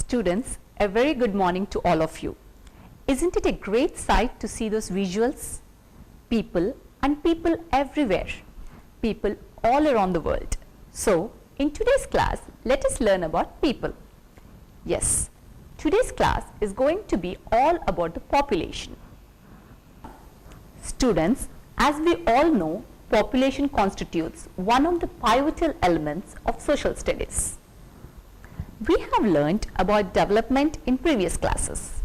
Students, a very good morning to all of you. Isn't it a great sight to see those visuals? People and people everywhere, people all around the world. So, in today's class, let us learn about people. Yes, today's class is going to be all about the population. Students, as we all know, population constitutes one of the pivotal elements of social studies. We have learnt about development in previous classes.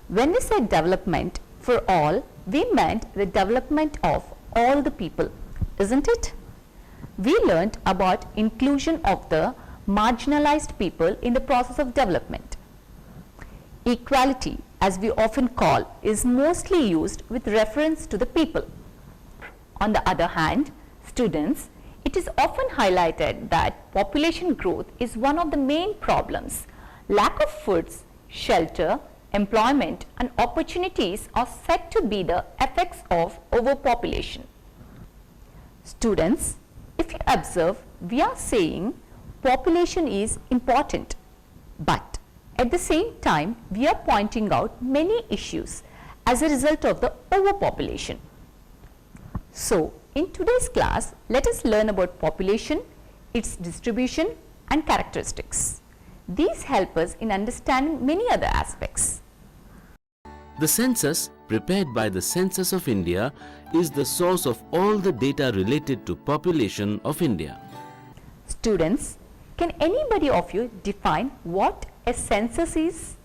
When we said development for all, we meant the development of all the people, isn't it? We learnt about inclusion of the marginalized people in the process of development. Equality, as we often call, is mostly used with reference to the people. On the other hand, students, it is often highlighted that population growth is one of the main problems. Lack of foods, shelter, employment and opportunities are said to be the effects of overpopulation. Students, if you observe, we are saying population is important, but at the same time, we are pointing out many issues as a result of the overpopulation. So, in today's class, let us learn about population, its distribution and characteristics. These help us in understanding many other aspects. The census, prepared by the Census of India, is the source of all the data related to population of India. Students, can anybody of you define what a census is?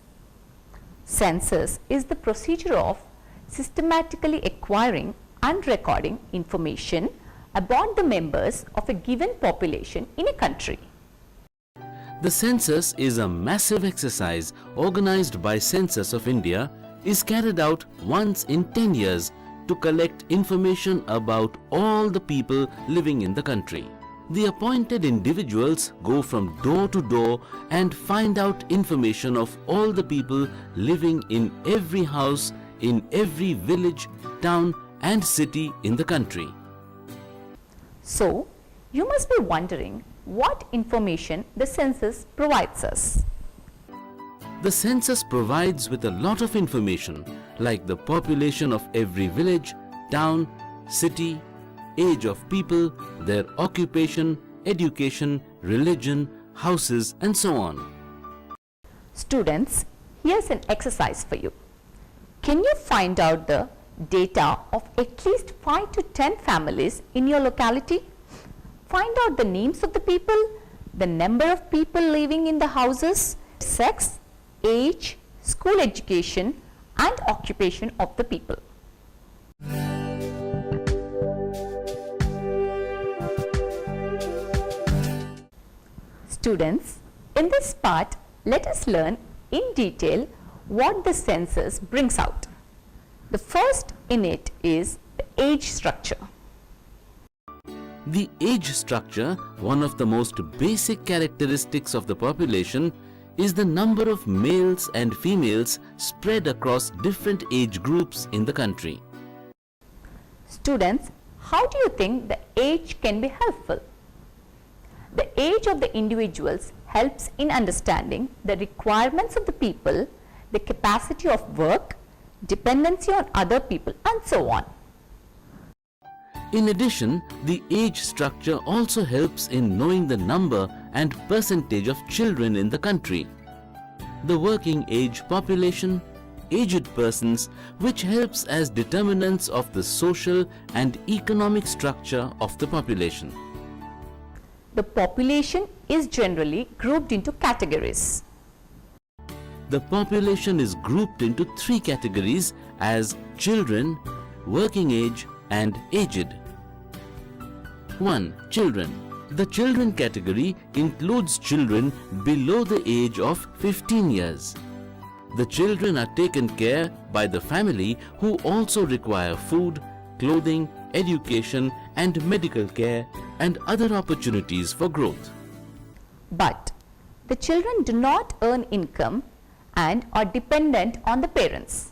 Census is the procedure of systematically acquiring and recording information about the members of a given population in a country. The census is a massive exercise organized by Census of India, is carried out once in 10 years to collect information about all the people living in the country. The appointed individuals go from door to door and find out information of all the people living in every house, in every village, town and city in the country. So, you must be wondering what information the census provides us. The census provides with a lot of information like the population of every village, town, city, age of people, their occupation, education, religion, houses and so on. Students, here's an exercise for you. Can you find out the data of at least 5 to 10 families in your locality? Find out the names of the people, the number of people living in the houses, sex, age, school education and occupation of the people. Students, in this part, let us learn in detail what the census brings out. The first in it is the age structure. The age structure, one of the most basic characteristics of the population, is the number of males and females spread across different age groups in the country. Students, how do you think the age can be helpful? The age of the individuals helps in understanding the requirements of the people, the capacity of work, dependency on other people and so on. In addition, the age structure also helps in knowing the number and percentage of children in the country, the working age population, aged persons, which helps as determinants of the social and economic structure of the population. The population is generally grouped into categories. The population is grouped into 3 categories as children, working age and aged. 1. Children. The children category includes children below the age of 15 years. The children are taken care by the family who also require food, clothing, education and medical care and other opportunities for growth. But the children do not earn income and are dependent on the parents.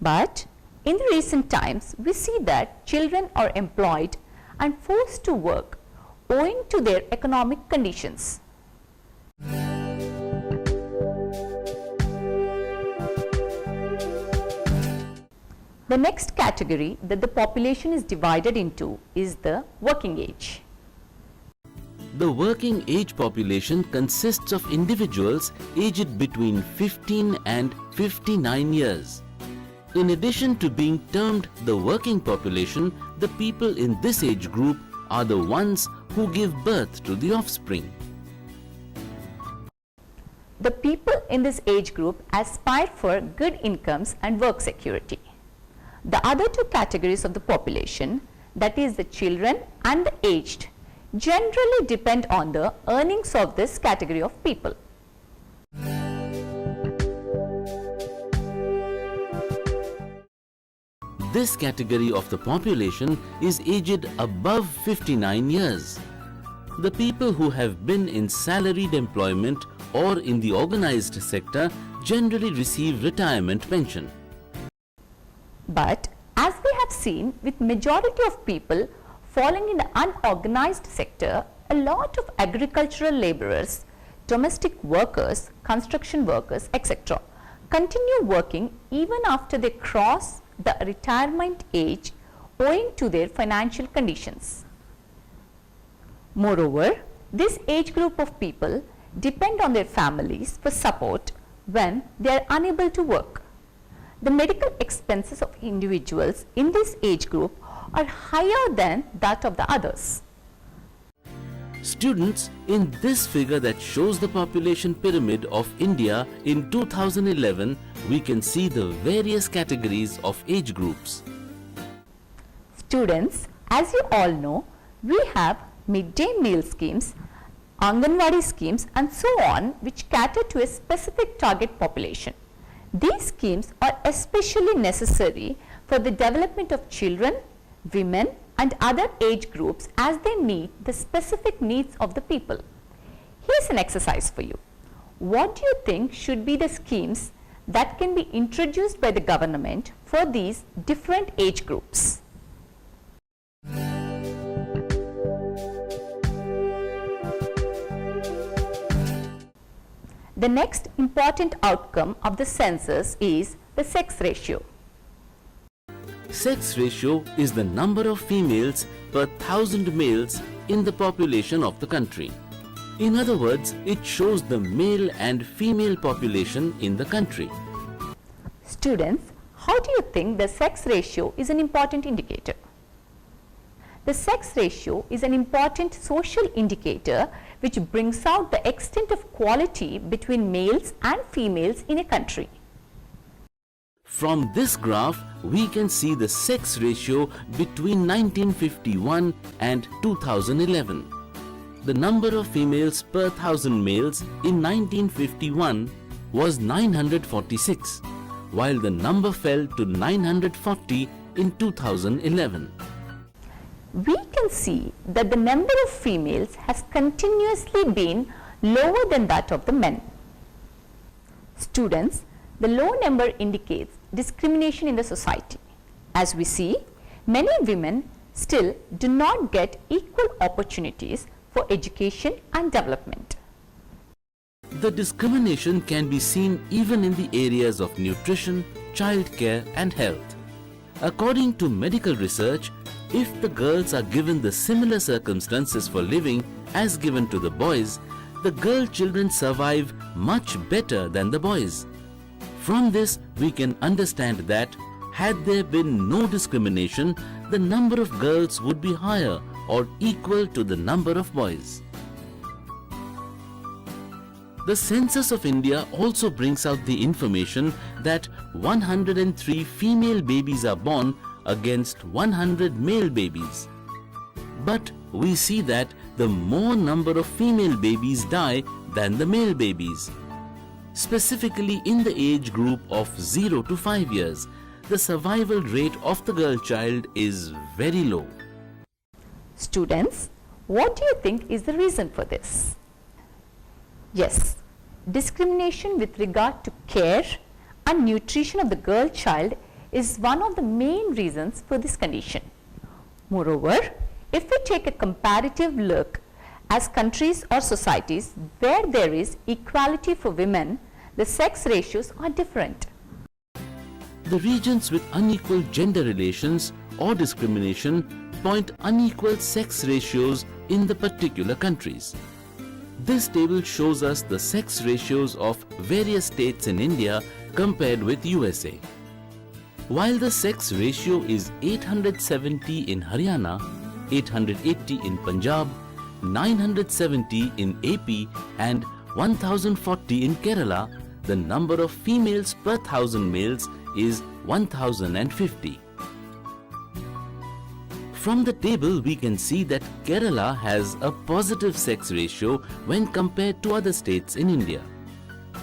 But in the recent times, we see that children are employed and forced to work owing to their economic conditions. The next category that the population is divided into is the working age. The working age population consists of individuals aged between 15 and 59 years. In addition to being termed the working population, the people in this age group are the ones who give birth to the offspring. The people in this age group aspire for good incomes and work security. The other two categories of the population, that is the children and the aged, generally depend on the earnings of this category of people. This category of the population is aged above 59 years. The people who have been in salaried employment or in the organized sector generally receive retirement pension. But as we have seen with majority of people falling in the unorganized sector, a lot of agricultural laborers, domestic workers, construction workers, etc. continue working even after they cross the retirement age owing to their financial conditions. Moreover, this age group of people depend on their families for support when they are unable to work. The medical expenses of individuals in this age group are higher than that of the others. Students, in this figure that shows the population pyramid of India in 2011, we can see the various categories of age groups. Students, as you all know, we have midday meal schemes, Anganwadi schemes and so on, which cater to a specific target population. These schemes are especially necessary for the development of children, women and other age groups as they meet the specific needs of the people. Here's an exercise for you. What do you think should be the schemes that can be introduced by the government for these different age groups? The next important outcome of the census is the sex ratio. Sex ratio is the number of females per 1,000 males in the population of the country. In other words, it shows the male and female population in the country. Students, how do you think the sex ratio is an important indicator? The sex ratio is an important social indicator which brings out the extent of quality between males and females in a country. From this graph, we can see the sex ratio between 1951 and 2011. The number of females per 1,000 males in 1951 was 946, while the number fell to 940 in 2011. We can see that the number of females has continuously been lower than that of the men. Students, the low number indicates discrimination in the society. As we see, many women still do not get equal opportunities for education and development. The discrimination can be seen even in the areas of nutrition, childcare and health. According to medical research, if the girls are given the similar circumstances for living as given to the boys, the girl children survive much better than the boys. From this, we can understand that had there been no discrimination, the number of girls would be higher or equal to the number of boys. The Census of India also brings out the information that 103 female babies are born against 100 male babies. But we see that the more number of female babies die than the male babies. Specifically in the age group of 0 to 5 years, the survival rate of the girl child is very low. Students, what do you think is the reason for this? Yes, discrimination with regard to care and nutrition of the girl child is one of the main reasons for this condition. Moreover, if we take a comparative look as countries or societies where there is equality for women, the sex ratios are different. The regions with unequal gender relations or discrimination point unequal sex ratios in the particular countries. This table shows us the sex ratios of various states in India compared with USA. While the sex ratio is 870 in Haryana, 880 in Punjab, 970 in AP and 1040 in Kerala, the number of females per thousand males is 1050. From the table we can see that Kerala has a positive sex ratio when compared to other states in India.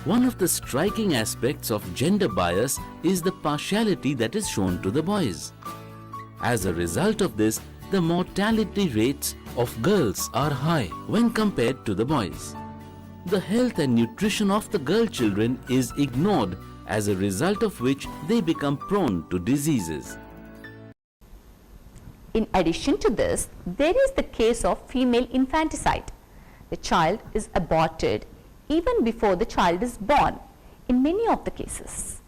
One of the striking aspects of gender bias is the partiality that is shown to the boys. As a result of this, the mortality rates of girls are high when compared to the boys. The health and nutrition of the girl children is ignored, as a result of which they become prone to diseases. In addition to this, there is the case of female infanticide. The child is aborted even before the child is born in many of the cases.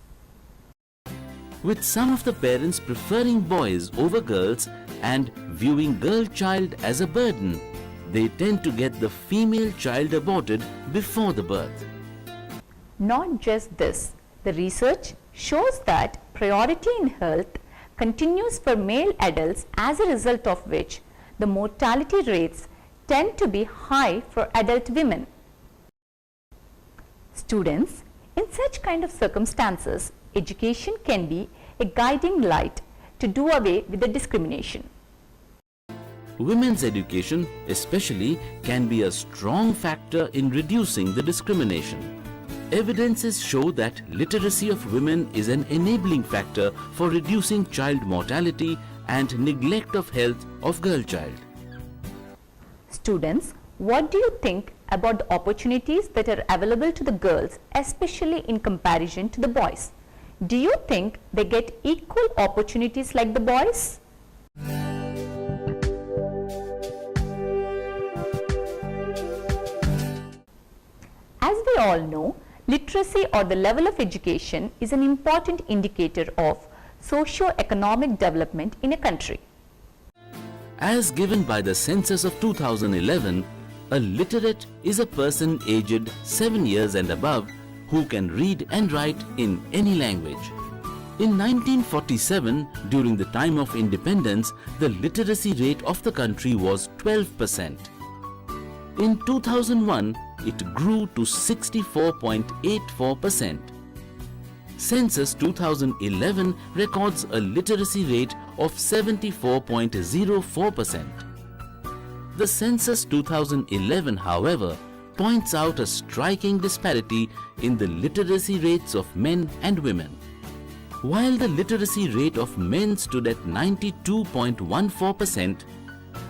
With some of the parents preferring boys over girls and viewing girl child as a burden, they tend to get the female child aborted before the birth. Not just this, the research shows that priority in health continues for male adults, as a result of which the mortality rates tend to be high for adult women. Students, in such kind of circumstances, education can be a guiding light to do away with the discrimination. Women's education especially can be a strong factor in reducing the discrimination. Evidences show that literacy of women is an enabling factor for reducing child mortality and neglect of health of girl child. Students, what do you think about the opportunities that are available to the girls, especially in comparison to the boys? Do you think they get equal opportunities like the boys? As we all know, literacy or the level of education is an important indicator of socio-economic development in a country. As given by the census of 2011, a literate is a person aged 7 years and above who can read and write in any language. In 1947, during the time of independence, the literacy rate of the country was 12%. In 2001, it grew to 64.84%. Census 2011 records a literacy rate of 74.04%. The Census 2011, however, points out a striking disparity in the literacy rates of men and women. While the literacy rate of men stood at 92.14%,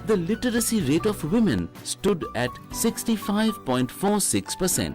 the literacy rate of women stood at 65.46%.